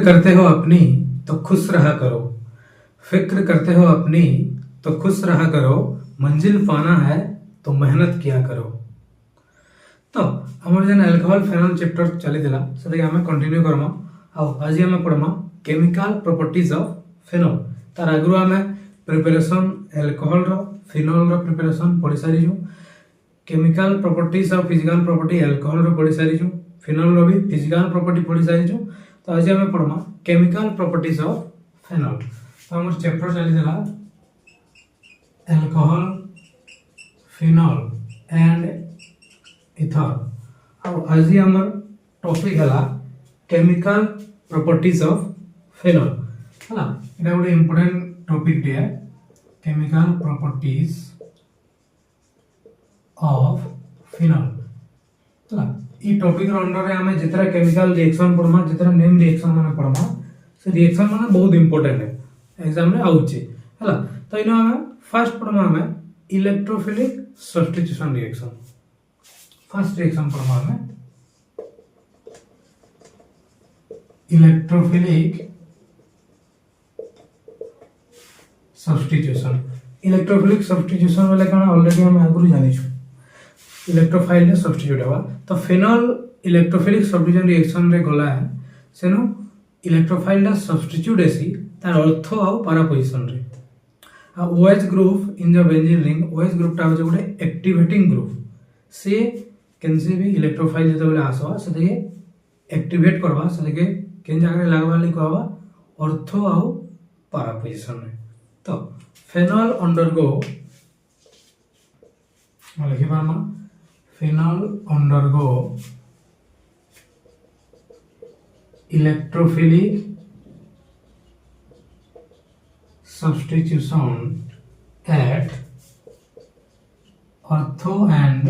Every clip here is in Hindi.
फिक्र करते हो अपनी तो खुश रहा करो, फिक्र करते हो अपनी तो खुश रहा करो, मंजिल पाना है तो मेहनत किया करो। तो हमर जेन अल्कोहल फेनॉल चैप्टर चली दिला से आम कंटिन्यू करमा। आज आम पढ़मा केमिकल प्रॉपर्टीज ऑफ फेनॉल। तार आगु आम प्रिपरेशन अल्कोहल रो फिनॉल रो प्रिपरेशन पढ़ी सारी छु। Chemical properties of physical property alcohol रो पढ़ी सारी छु। फिनॉल रो भी फिजिकल प्रॉपर्टी पढ़ी सारी छु। तो आज आम पढ़मा केमिकल प्रॉपर्टीज ऑफ फेनॉल। तो हमर चैप्टर चली दिला अल्कोहल फिनॉल एंड इथर। अब आज हमर टॉपिक हला केमिकल प्रॉपर्टीज ऑफ फेनॉल हला। एटा गोटे इंपोर्टेंट टॉपिक टे केमिकल प्रॉपर्टीज ऑफ फेनॉल हला। ई टॉपिक रो अंडर रे हमें जितरा केमिकल रिएक्शन पढ़मा, जितरा नेम रिएक्शन माने पढ़मा, से रिएक्शन माने बहुत इंपोर्टेंट है, एग्जाम रे आउची हला। तो इनो हमें फर्स्ट पढ़मा हमें electrophilic substitution reaction. First reaction पढ़मा हमें इलेक्ट्रोफिलिक सब्स्टिट्यूशन। इलेक्ट्रोफिलिक सब्स्टिट्यूशन वाले काना ऑलरेडी हम आगुरी जानि छु, इलेक्ट्रोफाइल ने सब्स्टिट्यूट हवा। तो फेनॉल इलेक्ट्रोफिलिक सब्स्टिट्यूशन रिएक्शन रे गला है सेनु इलेक्ट्रोफाइल दा सब्स्टिट्यूट एसी तार अर्थ आ पारा पोजीशन रे। आ OH group in the benzene ring, OH group ता होचे गोटे एक्टिवेटिंग ग्रुप। से कैनसे भी इलेक्ट्रोफाइल जते बेले आसवा से देके एक्टिवेट करवा, से देके केन जगह रे लागवा ले कहवा अर्थ आ पारा पोजीशन रे। तो फेनॉल अंडरगो लिखि पारमा phenol undergo electrophilic substitution at ortho and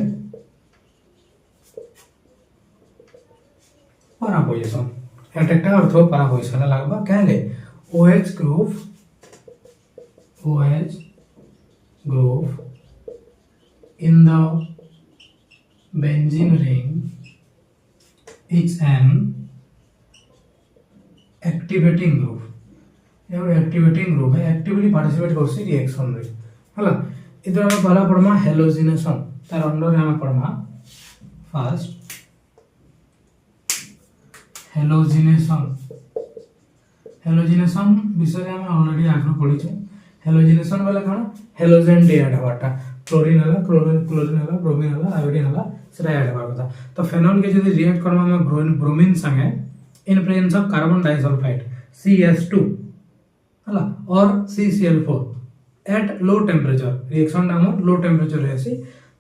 para position। at একটা ortho para position লাগবা কেনে OH group in the benzene ring is an activating group। ये एक्टिवेटिंग ग्रुप है, एक्टिवली पार्टिसिपेट करसी रिएक्शन रे हला। इधर हम पहला पढ़मा हेलोजिनेशन। तार अंडर हम पढ़मा फर्स्ट हेलोजिनेशन। हेलोजिनेशन विषय हम ऑलरेडी आगु पढ़ी छै। हेलोजिनेशन वाला कोन हेलोजन डे ऐड हवाटा, क्लोरीन हला, क्लोरीन हला, ब्रोमीन हला, आयोडीन हला सेटा ऐड हवा କଥା। तो फेनॉल के जदी रिएक्ट करबा हम ब्रोमीन संगे इन presence of carbon disulphide CS2 हला और CCl4 at low temperature. Reaction टा हमर लो टेम्परेचर रहसी।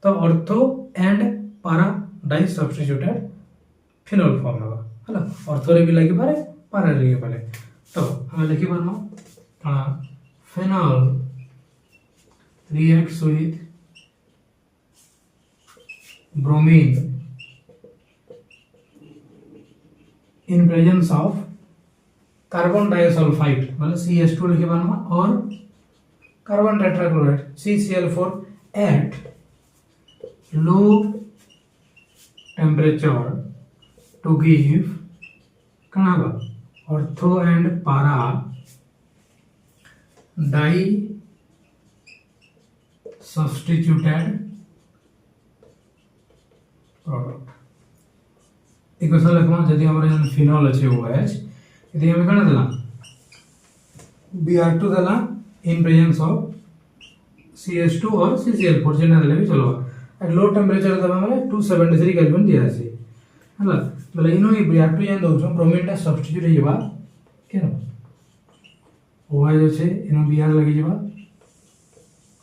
तो ortho and para disubstituted phenol form हवा हला। ऑर्थो रे भी लागि पारे, पारा रे भी पारे। तो हम लिखि परनो phenol reacts with bromine in presence of carbon disulphide मतलब CS2 लिखे बानमा और carbon tetrachloride CCl4 at low temperature to give कनाबा ortho and para disubstituted product. एक क्वेश्चन लिखमा जदी हमर फिनॉल अछि OH यदि हमें कना देला Br2 देला इन प्रेजेंस ऑफ CS2 और CCl4 जेना देले भी चलबा। एट लो टेम्परेचर देबा माने 273 केल्विन दिया छै हला। मतलब इनो ई Br2 जेन दउ छ ब्रोमीन टा सब्स्टिट्यूट हे जेबा केनो OH जो छै इनो Br लागि जेबा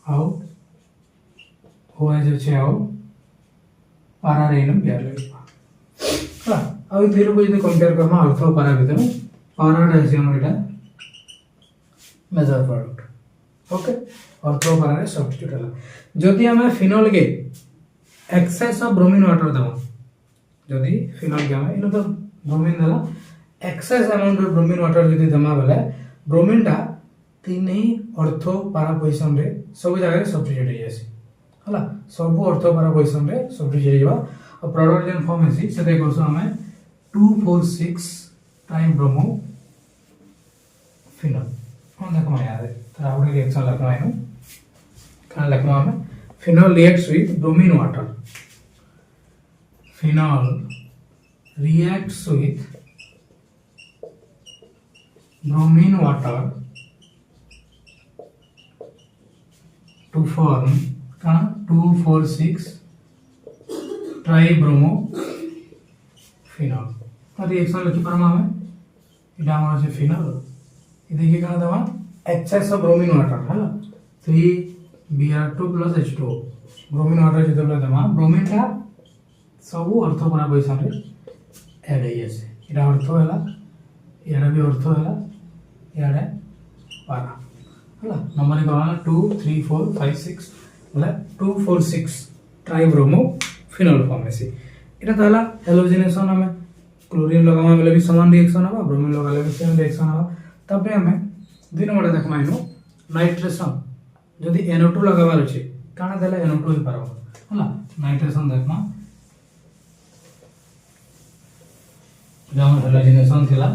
आउ OH जो छै आउ पारा रे इनो Br लागि जेबा हला। अब धीरे को यदि कंपेयर करमा अल्फा पारा भीतर पारा है हमर एटा मेजर प्रोडक्ट ओके। और तो पारा रे सब्स्टिट्यूट हला। जदि हमें फिनॉल के एक्सेस ऑफ ब्रोमीन वाटर देबा, जदि फिनॉल के हमें इनो तो ब्रोमीन देला excess amount of bromine water जदि देमा बेले ब्रोमीन टा तीन ही ऑर्थो पारा पोजीशन रे सब जगह रे सब्स्टिट्यूट हे जासी हला। सब ऑर्थो पारा पोजीशन रे सब्स्टिट्यूट हे जेबा और प्रोडक्ट जेन फॉर्म हेसी से देखो हमें 246 ट्राइब्रोमो फिनोल हम देखमा याद तर आउट रिएक्शन लिखमा है कहां लिखमा हमें phenol reacts with bromine water phenol reacts with bromine water to form 2,4,6 tribromo phenol तो रिएक्शन लिखि परमा हमें इटा हमर जे फिनोल ये देखिए कहां दवा एक्सेस ऑफ ब्रोमीन वाटर है 3Br2 + H2O ब्रोमीन वाटर जेतबले दमा ब्रोमीन का सब अर्थ कोना पैसा रे ऐड है ऐसे इटा अर्थ होला याडा भी अर्थ होला याडा पारा होला नंबर कहला 2 3 4 5 6 होला 2 4 6 ट्राइब्रोमो फिनोल फॉर्मेसी इटा तहला हैलोजिनेशन हमें क्लोरीन लगामा बेले भी समान रिएक्शन हवा ब्रोमीन लगाले भी सेम रिएक्शन हवा तबे हमें दुई नंबर देखमा इनो नाइट्रेशन जदी NO2 लगावार अछि काना देले NO2 ही पारबो होला नाइट्रेशन देखमा जहाँ हैलोजिनेशन थिला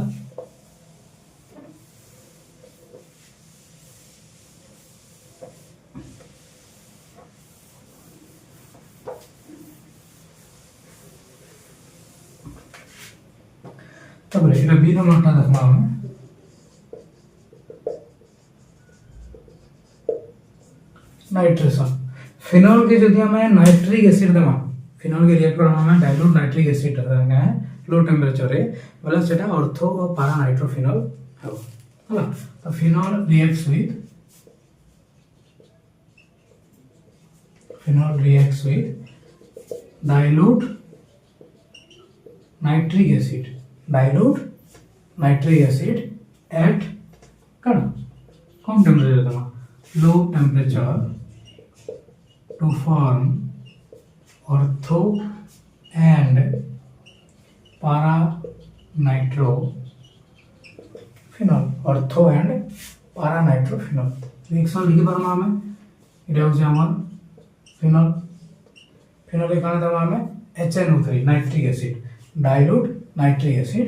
तब इटा बी नंबरटा देखमा हमें नाइट्रेशन फिनोल के जदी हमें नाइट्रिक एसिड देमा फिनोल के रिएक्टर हमें डाइल्यूट नाइट्रिक एसिड देना है लो टेम्परेचर रे बोला सेटा ऑर्थो और पारा नाइट्रोफिनोल है होला तो phenol reacts with dilute nitric acid at कम टेम्परेचर दमा low temperature to form ortho and para nitrophenol ortho and para nitrophenol reaction लिखि परमा हमें इटा होचे हमर फिनोल फिनोल काने दमा हमें HNO3 nitric acid dilute nitric acid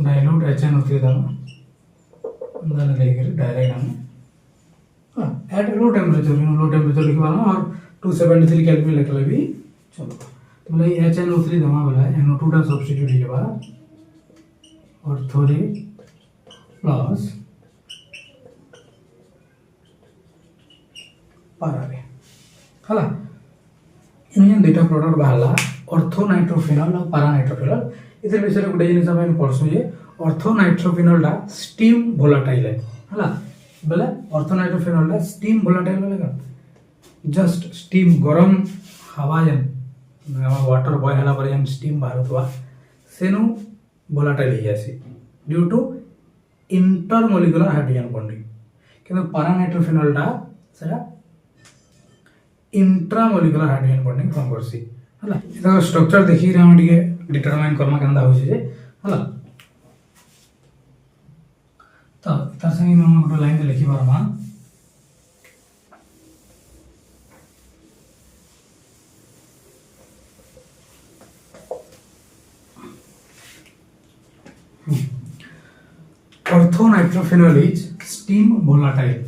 dilute HNO3 दमा अंदर लेकर डायरेक्ट हमें एट लो टेम्परेचर लिखि परमा और 273 केल्विन लिखले भी चलो मतलब ये HNO3 दमा वाला NO2 टा सब्स्टिट्यूट हे बा और थोड़ी प्लस पारा रे हला इन दुटा प्रोडक्ट बाहला ऑर्थो नाइट्रोफिनोल और पारा नाइट्रोफिनोल इधर विषय रे गुडे जिनिस हम पढसु जे ऑर्थो नाइट्रोफिनोल टा स्टीम वोलेटाइल है हला बोले ऑर्थो नाइट्रोफिनोल टा स्टीम वोलेटाइल बोलेगा जस्ट स्टीम गरम हवा जन वाटर बॉय हला पर जन स्टीम बाहरतवा सेनु वोलेटाइल हे जासी due to intermolecular hydrogen bonding किंतु पारा नाइट्रोफिनोल टा सेटा इंट्रामोलिकुलर हाइड्रोजन बॉन्डिंग फॉर्म करसी हला एटा स्ट्रक्चर देखि रे हम डिके डिटरमाइन करमा केंदा होई जे हला तो तार संगे हम गोटे लाइन लिखि पारमा ortho nitrophenol is steam volatile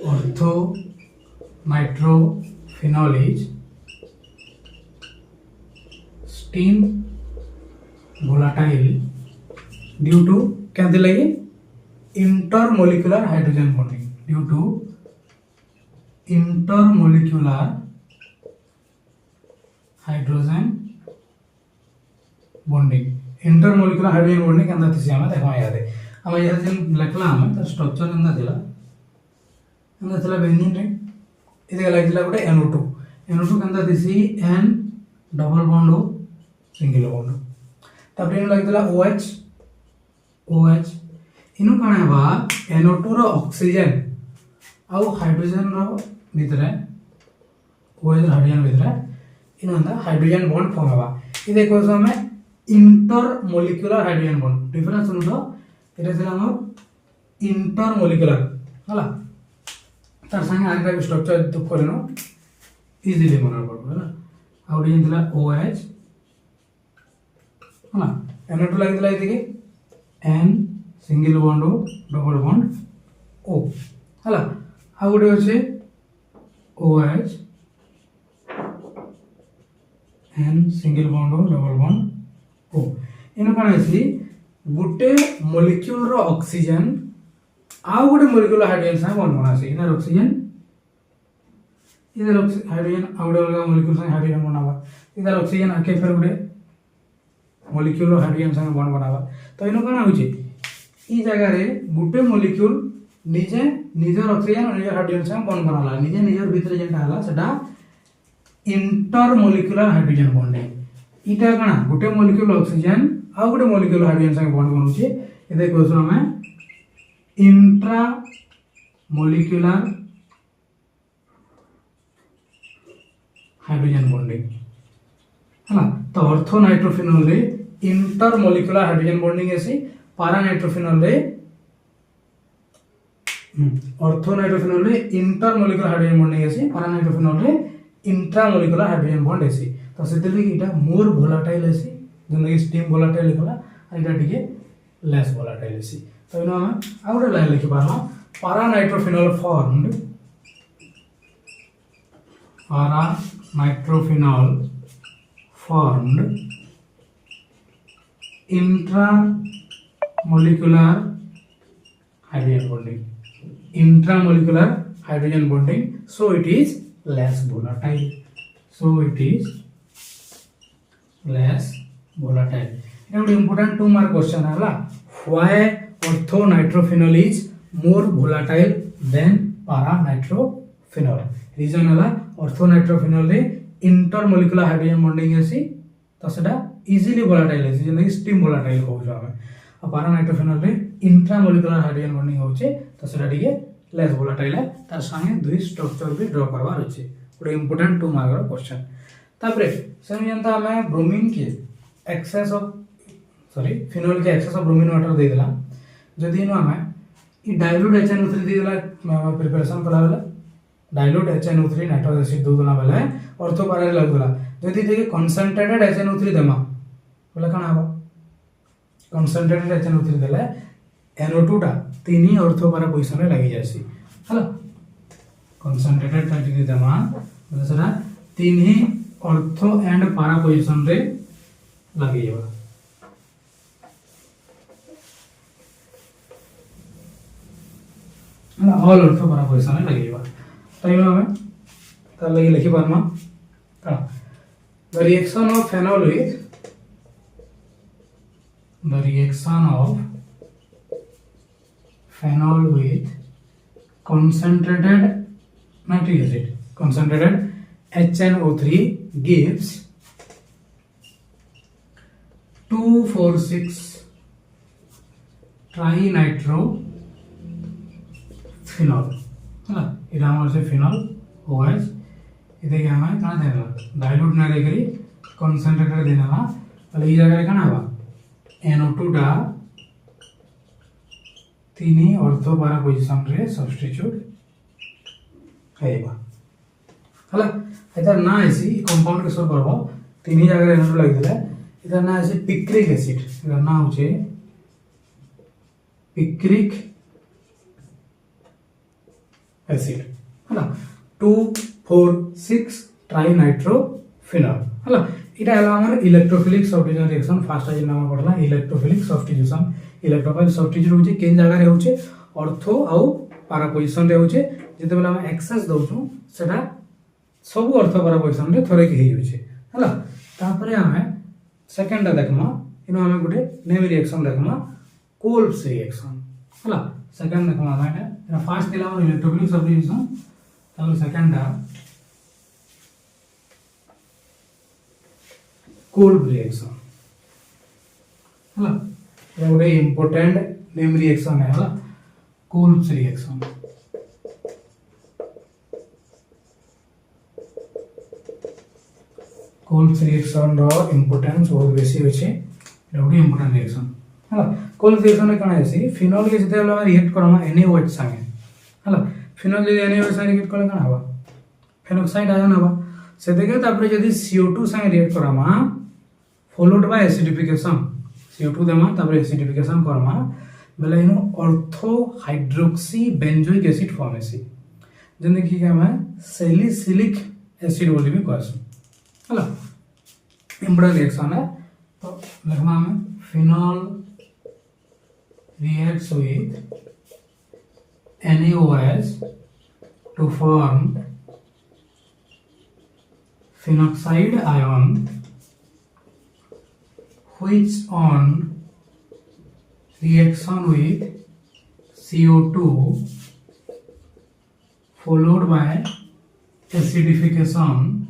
ortho nitrophenol is steam volatile due to क्या दिला ये intermolecular hydrogen bonding due to intermolecular hydrogen bonding intermolecular hydrogen bonding अंदा थिसी हमें देखा याद है हम यह जन लिखला हमें तो स्ट्रक्चर अंदा थिला बेंजीन रे इदे लाइक दिला गोटे NO2 कंदा थिसी N डबल बॉन्ड हो सिंगल बॉन्ड तापर इन लाइक दिला OH इनु काना बा NO2 रो ऑक्सीजन आउ हाइड्रोजन रो भितरे OH हाइड्रोजन भितरे इनु अंदा हाइड्रोजन बॉन्ड फॉर्म हवा इ देखो हमें इंटरमोलिकुलर हाइड्रोजन बॉन्ड डिफरेंस सुनो तो एटा से हम इंटरमोलिकुलर हला तार संगे आगे का स्ट्रक्चर तो करनो इजीली मन पड़ो हला आउ दिन दिला OH हला NO2 लागितला इदिके N single bond O double bond O हला आ गोटे अच्छे OH N single bond O double bond O इन कौन है गोटे मॉलिक्यूल रो ऑक्सीजन आउ गोटे मॉलिक्यूल हाइड्रोजन संग बॉन्ड बनासी इधर ऑक्सीजन इधर हाइड्रोजन आउ गोटे अलग मॉलिक्यूल संग हाइड्रोजन बनावा इधर ऑक्सीजन आके फिर गोटे मॉलिक्यूल रो हाइड्रोजन संग बॉन्ड बनावा तो इन कौन होची ई जगह रे गोटे मॉलिक्यूल निजे निजर ऑक्सीजन और निजर हाइड्रोजन संग बॉन्ड बनाला निजे निजर भीतर जेंटा हला सेटा इंटर मॉलिक्यूलर हाइड्रोजन बॉन्डिंग इटा कना गोटे मॉलिक्यूल ऑक्सीजन आउ गोटे मॉलिक्यूल हाइड्रोजन संग बॉन्ड बनउची एते कहसु हमें इंट्रा मॉलिक्यूलर हाइड्रोजन बॉन्डिंग हला तो ऑर्थो नाइट्रोफिनॉल रे इंटर मॉलिक्यूलर हाइड्रोजन बॉन्डिंग ऐसी पारा नाइट्रोफिनॉल रे ऑर्थो नाइट्रोफिनॉल रे इंटर मॉलिक्यूलर हाइड्रोजन बॉन्डिंग ऐसी पारा नाइट्रोफिनॉल रे इंट्रा मॉलिक्यूलर हाइड्रोजन बॉन्ड ऐसी तो सेते लगी इटा मोर वोलेटाइल ऐसी जिंदगी स्टीम वोलेटाइल लिखला इटा टिके लेस वोलेटाइल ऐसी तो इनो हम आ गोटे लाइन लिखि पारला पारा नाइट्रोफिनॉल फॉर्म्ड पारा nitrophenol formed intra molecular hydrogen bonding intramolecular hydrogen bonding so it is less volatile so it is less volatile it is important 2 mark question hela why ortho nitrophenol is more volatile than para nitrophenol reason hela ortho nitrophenol re intermolecular hydrogen bonding asi to seda easily volatile asi जेने steam volatile हो जावे पारा नाइट्रोफिनॉल रे इंट्रामोलिकुलर हाइड्रोजन बॉन्डिंग होचे तो सेटा टिके लेस वोलेटाइल है तार संगे दुई स्ट्रक्चर भी ड्रा करवार अछि गोटे इंपोर्टेंट 2 मार्क रो क्वेश्चन तापरे सेम जनता हमें ब्रोमीन के एक्सेस ऑफ फिनोल के एक्सेस ऑफ ब्रोमीन वाटर दे देला जदी नो हमें ई डाइल्यूट HNO3 दे देला प्रिपरेशन कला बेला डाइल्यूट HNO3 नाइट्रोजन एसिड दो देला बेला ऑर्थो पारा लागला जदी देके कंसंट्रेटेड HNO3 देमा बोला कना हबा कंसंट्रेटेड HNO3 देले NO2 टा तीनी ऑर्थो पारा पोजीशन रे लागि जासी हला कंसंट्रेटेड टा टिके देमा मतलब तीनी ऑर्थो एंड पारा पोजीशन रे लागि जेबा हला ऑल ऑर्थो पारा पोजीशन रे लागि जेबा तइनो हमें त लागि लिखि पारमा का the reaction of phenol with the reaction of phenol with concentrated nitric acid concentrated HNO3 gives 2,4,6 trinitrophenol है इधर हमारे से फिनॉल OH इधर क्या हमें कहाँ देना डाइल्यूट ना देकरी कंसंट्रेटेड देना ना वाले ये जगह कहाँ हवा NO2 टा तीनी ऑर्थो पारा पोजीशन रे सब्स्टिट्यूट हेबा हला इधर ना ऐसी कंपाउंड के सॉल्व करबो तीनी जगह रे NO2 लागि देला इधर ना ऐसी पिक्रिक एसिड इधर ना होचे पिक्रिक एसिड हला 2,4,6 ट्राइनाइट्रोफिनॉल हला इटा हला हमर इलेक्ट्रोफिलिक सब्स्टिट्यूशन रिएक्शन फास्ट आज नाम पड़ला इलेक्ट्रोफिलिक सब्स्टिट्यूशन इलेक्ट्रोफिलिक सब्स्टिट्यूट होचे केन जगह रे होचे ऑर्थो आउ पारा पोजीशन रे होचे जते बेला हम एक्सेस दउछु सेटा सब ऑर्थो पारा पोजीशन रे थोरे के होचे हला तापरे हमें सेकंड देखमा इनो हमें गुटे नेम रिएक्शन देखमा कोल्ब्स रिएक्शन हला सेकंड देखमा हमें फास्ट दिला हमर इलेक्ट्रोफिलिक सब्स्टिट्यूशन तापर सेकंड कोल्ब रिएक्शन हला ये गोटे इंपोर्टेंट नेम रिएक्शन है हला कोल्ब्स रिएक्शन कोल्ब्स रिएक्शन रो इंपोर्टेंस बहुत बेसी होचे ये गोटे इंपोर्टेंट रिएक्शन हला कोल्ब्स रिएक्शन में कना हैसी फिनॉल के जते हम रिएक्ट करमा NaOH संगे हला फिनॉल जे NaOH संगे रिएक्ट करले कना हवा फेनोक्साइड आयन हवा से देखे तापर यदि CO2 संगे रिएक्ट करमा followed by acidification CO2 देमा तापर एसिडिफिकेशन करमा बेले इनो ortho hydroxy benzoic acid form हेसी जने कि हमें सैलिसिलिक एसिड बोली भी कहसु हला इंपोर्टेंट रिएक्शन है तो लिखना हमें phenol reacts with NaOH to form phenoxide ion which on reaction with CO2 followed by acidification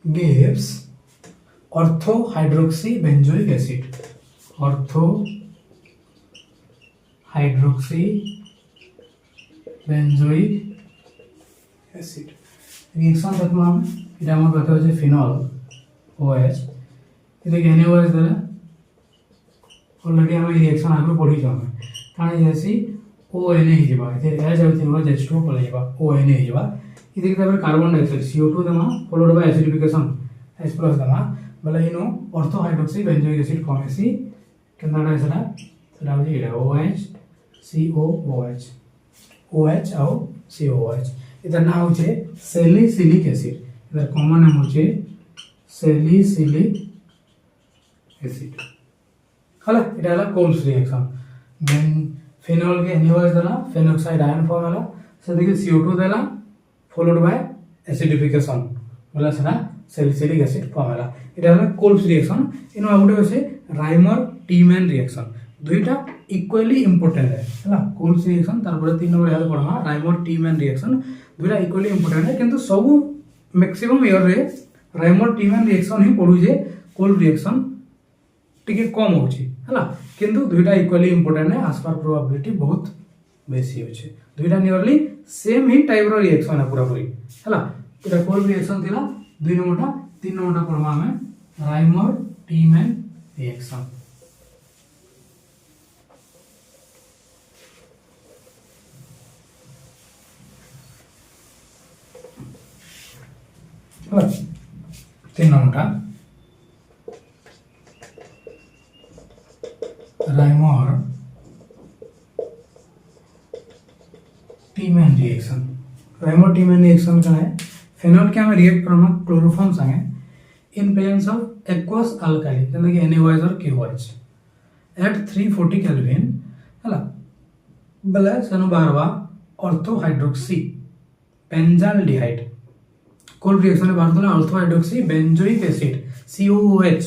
gives ortho hydroxy benzoic acid ortho hydroxy benzoic acid reaction देखमा हम इटा हमर कहते होचे फिनॉल OH इते NaOH देला ऑलरेडी हम रिएक्शन आगु पढी छ हम काना जेसी ONA हि जेबा इते H आउ थिबा H2 पले जेबा ONA हि जेबा इते के तापर कार्बन डाइऑक्साइड CO2 देमा फॉलोड बाय एसिडिफिकेशन H+ देमा बोले इनो ortho hydroxy benzoic acid form हेसी केनडाटा सेटा हो जे OH COOH OH आउ COOH इधर ना होचे सैलिसिलिक एसिड इधर कॉमन नाम होचे सैलिसिलिक एसिड हला इटा हला कोल्स रिएक्शन देन फिनॉल के NaOH देला फेनॉक्साइड आयन फॉर्म हला से देखि CO2 देला फॉलोड बाय एसिडिफिकेशन बोला सेटा सैलिसिलिक एसिड फॉर्म हला इटा हला कोल्स रिएक्शन इनो आउटे होचे राइमर टीमैन रिएक्शन दुईटा इक्वली इंपोर्टेंट है हला कोल्स रिएक्शन तार पर 3 नंबर याद पढ़मा राइमर टीमैन रिएक्शन दुईटा इक्वली इंपोर्टेंट है किंतु सब मैक्सिमम ईयर रे राइमर टीमैन रिएक्शन ही पढु जे कोल रिएक्शन टिके कम होची हला किंतु दुईटा इक्वली इंपोर्टेंट है आसपार प्रोबेबिलिटी बहुत बेसी होचे दुईटा नियरली सेम ही टाइप रो रिएक्शन है पूरा पूरी हला इटा कोल रिएक्शन थिला 2 नंबरटा 3 नंबरटा पढ़मा हमें राइमर टीमैन रिएक्शन तीन नंबरटा राइमर टीमैन रिएक्शन राइमर टीमैन रिएक्शन का है फेनॉल के हमें रिएक्ट करना क्लोरोफॉर्म संगे इन प्रेजेंस ऑफ एक्वस अल्काली जैसे कि NaOH और KOH एट 340 केल्विन हला बले सनु बारवा ऑर्थो हाइड्रोक्सी बेंजाल्डिहाइड कोल रिएक्शन में बारतला ortho hydroxy benzoic acid COOH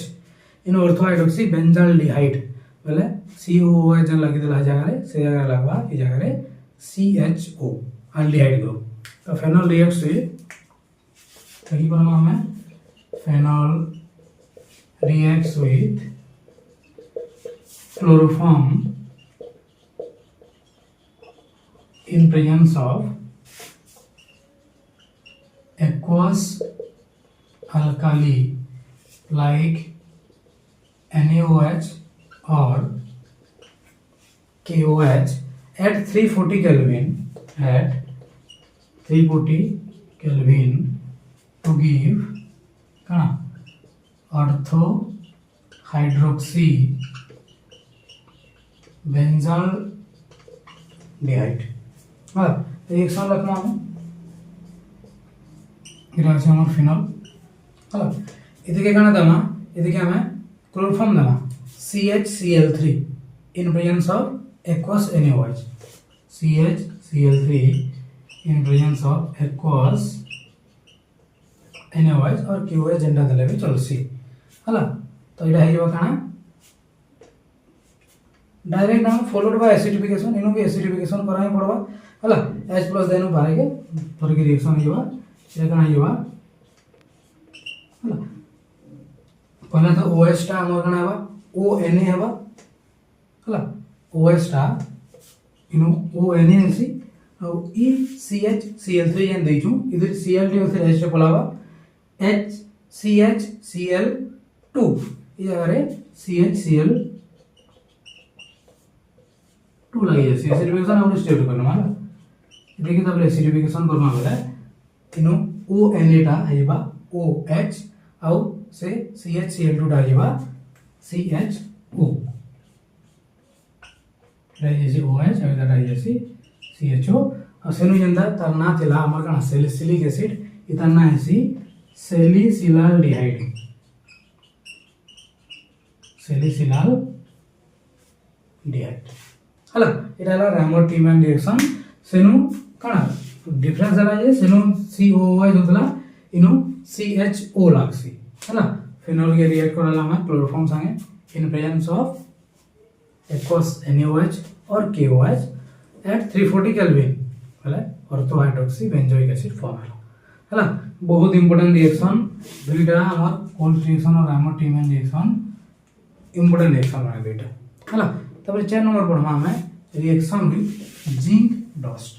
इन ऑर्थो हाइड्रोक्सी बेंजाल्डिहाइड बले COOH जन लगी देला जगह रे से जगह लगवा ई जगह रे CHO अल्डिहाइड ग्रुप तो फेनॉल रिएक्ट्स कहीं पर हमें phenol reacts with chloroform in presence of aqueous alkali like NaOH or KOH at 340 Kelvin to give ortho hydroxy benzaldehyde reaction रखना हम इराचे हमर फिनॉल हला इदिके काना दमा इदिके हमें क्लोरोफॉर्म दमा CHCl3 in presence of aqueous NaOH CHCl3 in presence of aqueous NaOH और KOH जेंडा देले भी चलसी हला तो इडा हे जबा काना डायरेक्ट हम फॉलोड बाय एसिडिफिकेशन इनो भी एसिडिफिकेशन कराई पड़बा हला H+ देनु बारे के थोड़ी की रिएक्शन हिबा से कना हिबा हला पहले तो OH टा हमर कना हबा ONA हबा हला OH टा इनो ONA हेसी और ई CHCl3 एन देचू इधर Cl टी उधर H पलावा HCHCl2 ये रे CHCl2 लगे एसिडिफिकेशन हम स्टेट करना माला देखिए तब एसिडिफिकेशन करना बोले इनो ONA टा हेबा OH और से CHCl2 डाइवा CHO डाइजेसी OH एवं डाइजेसी CHO और सेनु जंदा तार ना थिला हमर कना सैलिसिलिक एसिड इतार ना हेसी सैलिसिलाल्डिहाइड हला इटा हला रामर टीमैन रिएक्शन सेनु कना डिफरेंस हला जे सेनु COOH होतला इनु CHO लागसी हला फिनोल के रिएक्ट करला हम क्लोरोफॉर्म संगे इन presence of aqueous NaOH or KOH at 340 Kelvin हला ortho hydroxy benzoic acid form हला बहुत इंपोर्टेंट रिएक्शन दुईटा हमर कोल्ड रिएक्शन और रामर टीमैन रिएक्शन इंपोर्टेंट रिएक्शन है दुईटा हला तब 4 नंबर पढ़मा हमें रिएक्शन विथ जिंक डस्ट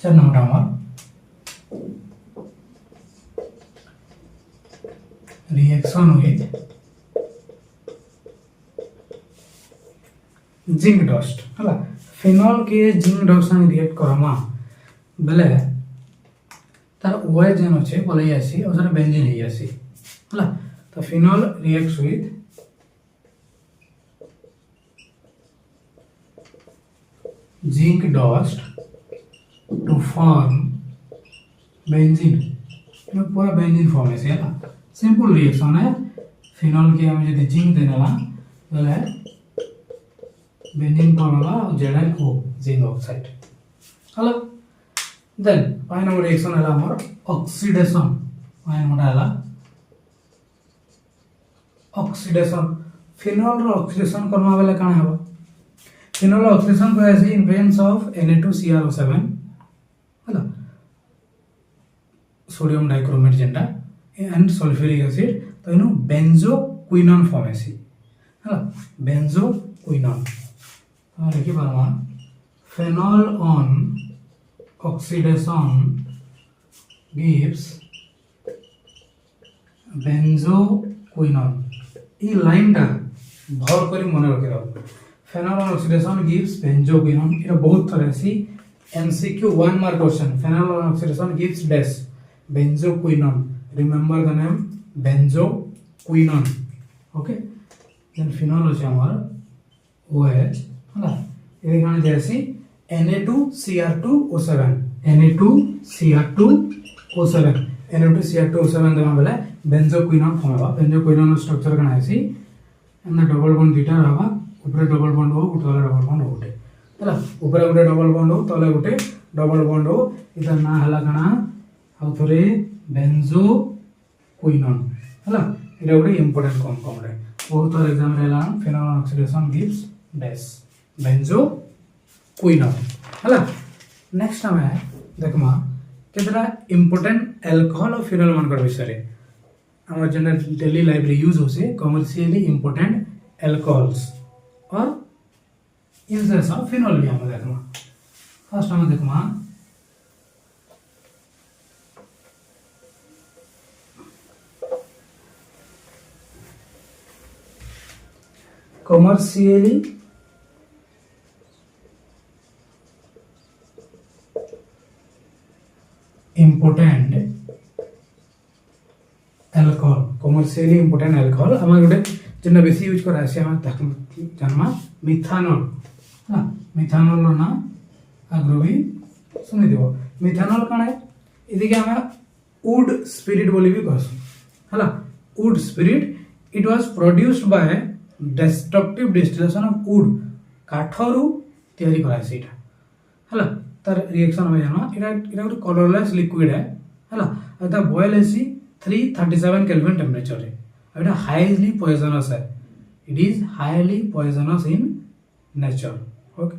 चल नंबर हमारा रिएक्शन विथ जिंक डस्ट हला फिनॉल के जिंक डस्ट संग रिएक्ट करमा बेले तार OH जेन अछि बोलै आसी और सर बेंजीन हे आसी हला तो phenol reacts with zinc dust to form benzene ये पूरा बेंजीन फॉर्म है सेला सिंपल रिएक्शन है फिनॉल के हम यदि जिंक देनेला बोले बेंजीन फॉर्म होला ZnO जिंक ऑक्साइड हला देन फाइन नंबर रिएक्शन हला हमर ऑक्सीडेशन फाइन मोडा हला ऑक्सीडेशन फिनॉल रो ऑक्सीडेशन करना बेले काना हबो फिनॉल ऑक्सीडेशन को ऐसे इन प्रेजेंस ऑफ Na2CrO7 हला सोडियम डाइक्रोमेट जेंडा एंड सल्फ्यूरिक एसिड तो इनो बेंजोक्विनोन फॉर्म है हला बेंजोक्विनोन और देखिए बारमा phenol on oxidation gives benzoquinone ई लाइनटा भर करी मन रखि रहो phenol on oxidation gives benzoquinone इरा बहुत तरह से MCQ 1 mark question phenol on oxidation gives dash benzoquinone remember the name benzoquinone okay then phenol होचे हमारा OH हला ये गाने जैसे Na2Cr2O7 Na2Cr2O7 Na2Cr2O7 दमा बेले benzoquinone फॉर्म होगा benzoquinone स्ट्रक्चर कना ऐसी एंड डबल बॉन्ड दुटा रहबा ऊपर डबल बॉन्ड हो तले डबल बॉन्ड हो हला ऊपर गोटे डबल बॉन्ड हो तले गोटे डबल बॉन्ड हो इधर ना हला कना आ थोरे बेंजोक्विनोन हला इरा गोटे इंपोर्टेंट कंपाउंड है बहुत तरह एग्जाम रेला phenol oxidation gives dash benzoquinone हला नेक्स्ट हमें देखमा केतरा इंपोर्टेंट अल्कोहल और फिनोल मान कर विषय रे हमर जनरल डेली लाइफ रे यूज होसे कमर्शियली इंपोर्टेंट अल्कोहल्स और यूजेस ऑफ फिनोल भी हम देखमा फर्स्ट हम देखमा commercially important alcohol commercially important alcohol हमर गोटे जेना बेसी यूज करा से हम जन्मा मिथानॉल हां मिथानॉल ना आग्रवी सुनि देबो मिथानॉल कण है इदिके हम वुड स्पिरिट बोली भी कहसु हला would spirit it was produced by destructive distillation of wood काठरू तयारी करा सीटा हला तार रिएक्शन हो जाना इरा ଗୋଟେ कलरलेस लिक्विड है हला अदा बॉयल एसी 337 केल्विन टेंपरेचर रे एटा हाईली पॉइजनस है it is highly poisonous in nature okay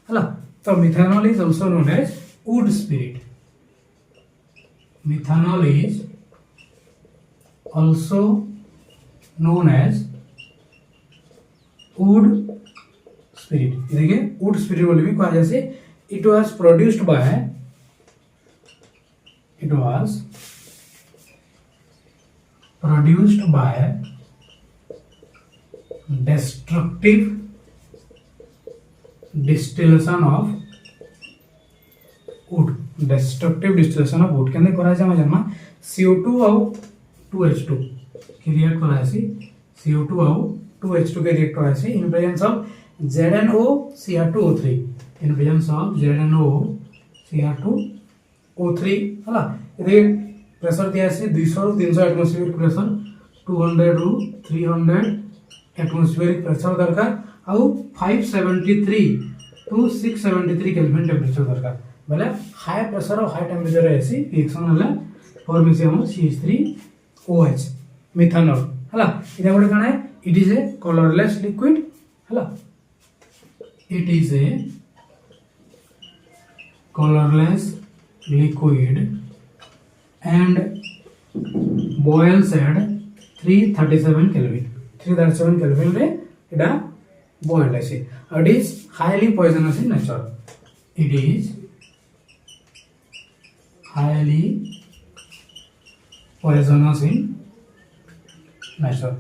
हला तो methanol is also known as wood spirit methanol is also known as wood spirit देखिए wood spirit बोली भी कहा जैसे it was produced by produced by destructive distillation of wood. destructive distillation of wood केंदे करा जाय जन्मा CO2 और 2H2 की रिएक्ट करा सी CO2 और 2H2 के रिएक्ट करा सी in presence of ZnO Cr2O3 in presence of ZnO Cr2O3 हला रे प्रेशर दिया सी 200 ରୁ 300 एटमॉस्फेरिक प्रेशर 200 ରୁ 300 एटमॉस्फेरिक प्रेशर दरकार आउ 573 टू 673 केल्विन टेम्परेचर दरकार बोले हाई प्रेशर और हाई टेम्परेचर ऐसी रिएक्शन हला फॉर्मेशन ऑफ CH3OH मिथानॉल हला इटा गोटे काना it is a colourless liquid हला it is a colourless liquid and boils at 337 Kelvin 337 Kelvin रे इटा boiled ऐसे it is highly poisonous in nature it is highly poisonous in nature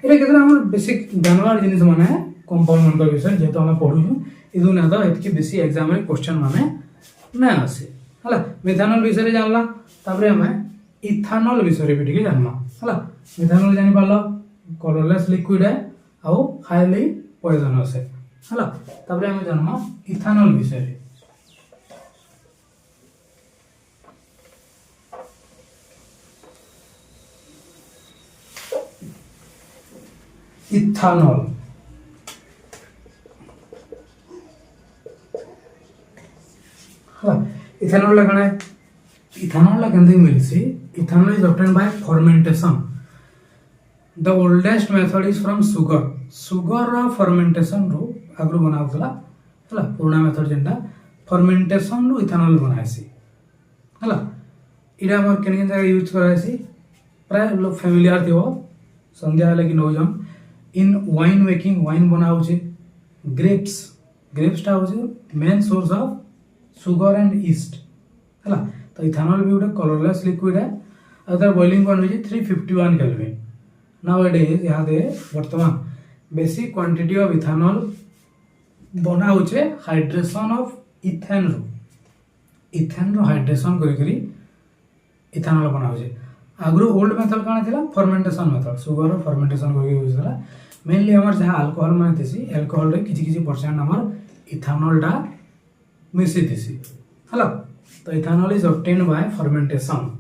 एटा केतना हमर बेसिक जानवर जिनिस माने कंपाउंड मन विषय जेतो हम पढु इदु ना तो एतकी बेसी एग्जाम रे क्वेश्चन माने ना आसे हला मिथानॉल विषय रे जानला तापरे हमें इथानॉल विषय भी ठीक जानना हला मिथानॉल जानि पालो कलरलेस लिक्विड है और हाईली पॉइजनस है हला तापरे हमें जानना इथानॉल विषय रे इथानॉल हला इथानॉल लगना है इथानॉल केंदे मिलसी ethanol is obtained by fermentation the oldest method is from sugar रा फर्मेंटेशन रो आगु बनाउतला हला पुराना मेथड जेंटा फर्मेंटेशन रो इथानॉल बनाइसी हला इडा हमर केन केन जगह यूज कराइसी प्राय लोग फेमिलियर थियो संध्या लगी नो जम इन वाइन मेकिंग वाइन बनाउची ग्रेप्स टा होची main source of sugar and yeast हला तो इथानॉल भी गोटे कलरलेस लिक्विड है अदर बॉइलिंग पॉइंट होची 351 केल्विन नाउ इट इज यहां दे वर्तमान बेसिक क्वांटिटी ऑफ इथानॉल बना होचे हाइड्रेशन ऑफ इथेन रो हाइड्रेशन करी इथानॉल बना होचे आगु ओल्ड मेथड काना थिला फर्मेंटेशन मेथड सुगर रो फर्मेंटेशन करी यूज होला मेनली हमर जहां अल्कोहल माने थिसी अल्कोहल रे किछि परसेंट हमर इथानॉल टा मिसी थिसी हला तो ethanol is obtained by fermentation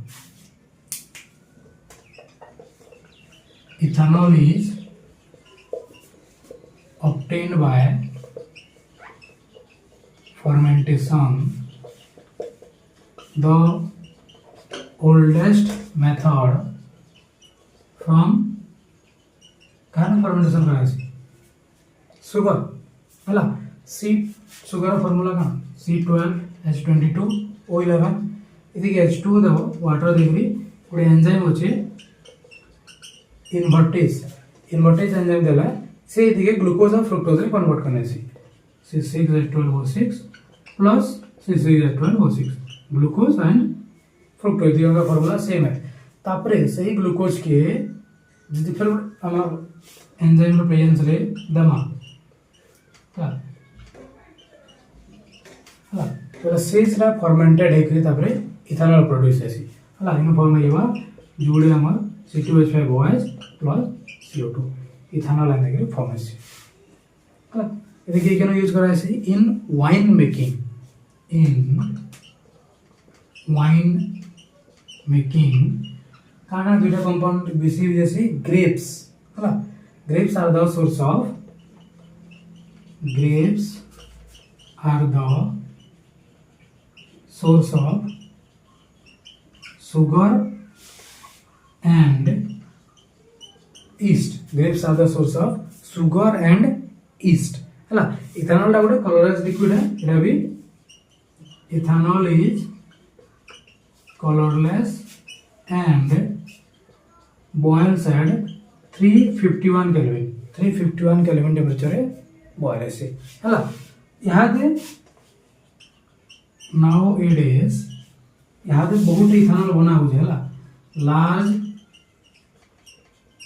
ethanol is obtained by fermentation the oldest method from कारण फर्मेंटेशन करायची सुगर हला सी सुगर फॉर्मूला का C12H22O11 इति H2 देबो वाटर देबी गोटे एंजाइम होचे इनवर्टेज एंजाइम देला से इतिके ग्लूकोज और फ्रुक्टोज रे कन्वर्ट करने सी C6H12O6 plus C6H12O6 glucose and fructose दियो का फार्मूला सेम है तापरे सही ग्लूकोज के जदि फिर हमर एंजाइम रो प्रेजेंस रे दमा हला तो सेस रा फर्मेंटेड है कि तापरे इथानॉल प्रोड्यूस हेसी हला इन फॉर्म में येवा जुड़े हमर C2H5OH प्लस CO2 इथानॉल आने के फॉर्मेशन हला ये के केनो यूज करा है इन वाइन मेकिंग काना दुटा कंपाउंड बेसी जैसे ग्रेप्स हला grapes are the source of sugar and yeast grapes are the source of sugar and yeast हला इथानॉल टा गोटे कलरलेस लिक्विड है एटा भी ethanol is colourless and boils at 351 kelvin temperature रे बॉयल है हला यहां दे नाउ इट इज यहां दे बहुत इथानॉल बना हो हला large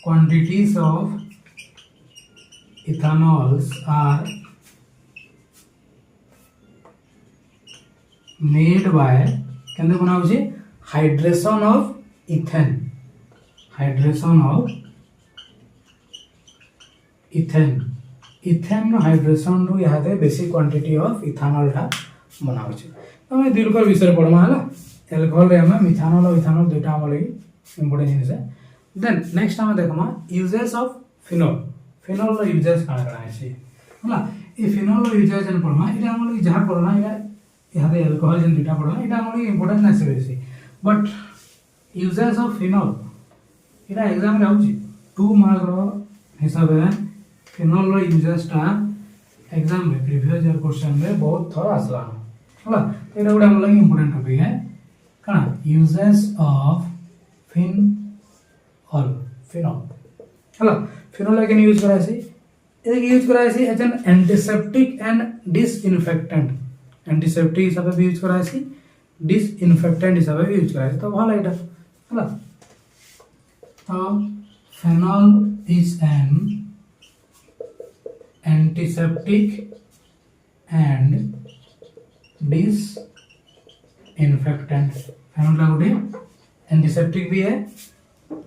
quantities of ethanols are made by केंद्र बना होची hydration of ethane ethane hydration रु यहाँ बेसी क्वांटिटी ऑफ इथानॉल टा बना होची तो मैं दुई प्रकार विषय पढ़मा हला एल्कोहल रे हम मिथानॉल और इथानॉल दुईटा हम लगी इंपोर्टेंट जिनिस है देन नेक्स्ट हम देखमा यूजेस ऑफ फिनोल रो यूजेस काना काना है हला ए फिनोल रो यूजेस जन पढ़मा इटा हम लगी जहां पढ़ना इटा यहाँ एल्कोहल जन दुईटा पढ़ना इटा हम लगी इंपोर्टेंट ना से बेसी बट यूजेस ऑफ फिनोल इटा एग्जाम रे आउची 2 मार्क रो हिसाब है फिनोल रो यूजेस टा एग्जाम रे प्रीवियस ईयर क्वेश्चन रे बहुत थोड़ा आसला हला तो एटा गुडा हम लगी इंपोर्टेंट टॉपिक है काना यूजेस ऑफ फिनोल हला फिनोल अगेन यूज करासी एके यूज करासी as an antiseptic and disinfectant antiseptic हिसाब से यूज करासी डिसइनफेक्टेंट हिसाब से यूज करासी तो भल एटा हला तो phenol is an antiseptic and disinfectant phenol ला गुटे एंटीसेप्टिक भी है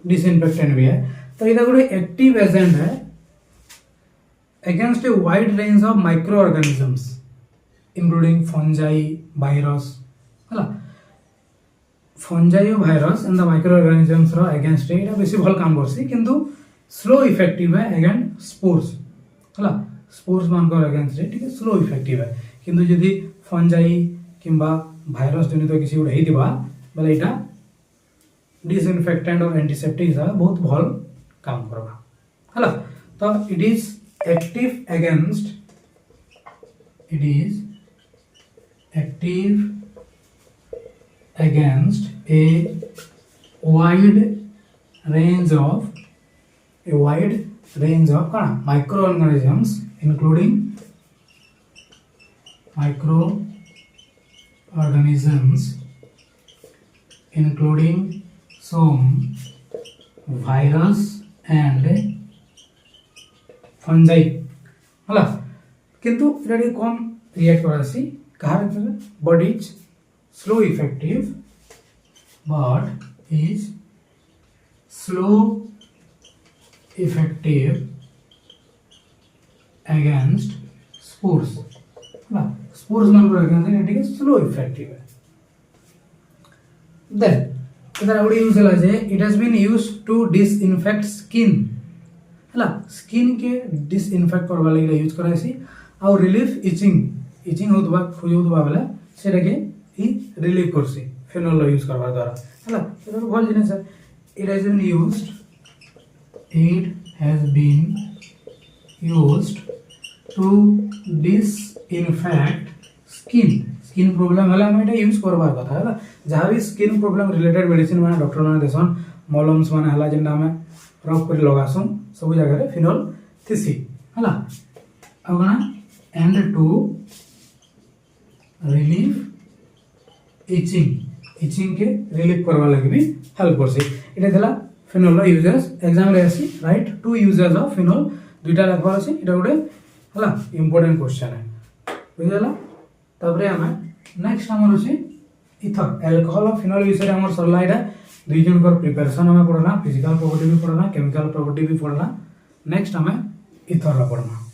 डिसइनफेक्टेंट भी है तो इधर गुटे एक्टिव एजेंट है against a wide range of microorganisms including fungi virus हला फंजाई और virus and the microorganisms रो अगेंस्ट एटा बेसी भल काम करसी किंतु स्लो इफेक्टिव है अगेंस्ट स्पोर्स हला स्पोर्स मान को अगेंस्ट ठीक है स्लो इफेक्टिव है किंतु यदि फंजाई किंबा वायरस जनित किसी गुटे हेतिबा बोले एटा डिसइनफेक्टेंट और एंटीसेप्टिक हिसाब बहुत भल काम करबा हला तो it is active against a wide range of microorganisms including some virus and fungi हला किंतु इटा कम रिएक्ट करासी कहार but is slow effective against spores हला स्पोर्स मान को against it is slow effective है देन इधर आउडी यूज हला जे it has been used to disinfect skin हला स्किन के डिसइनफेक्ट करबा लागि यूज करासी और रिलीफ इचिंग होतबा खुज होतबा वाला सेटा के ही रिलीफ करसी फिनोल यूज करबा द्वारा हला एटा भल जिनिस है it has been used to disinfect skin problem हला हम एटा यूज करबार कथा हला जहां भी स्किन प्रॉब्लम रिलेटेड मेडिसिन माने डॉक्टर माने देसन मलम्स माने हला जेंडा में रफ कर लगासु सब जगह रे फिनोल थिसी हला अगना एंड टू रिलीफ इचिंग के रिलीफ करवा लगे भी हेल्प करसी इटा देला फिनोल रो यूजेस एग्जाम रे आसी राइट 2 यूजेस ऑफ फिनोल दुईटा लिखवा आसी इटा गुटे हला इंपोर्टेंट क्वेश्चन है बुझला तबरे हम नेक्स्ट हमर अछि इथर अल्कोहल और फिनोल विषय हमर सरला इटा दुई जन कर प्रिपरेशन हमें पढ़ना फिजिकल प्रॉपर्टी भी पढ़ना केमिकल प्रॉपर्टी भी पढ़ना नेक्स्ट हमें इथर पढ़ना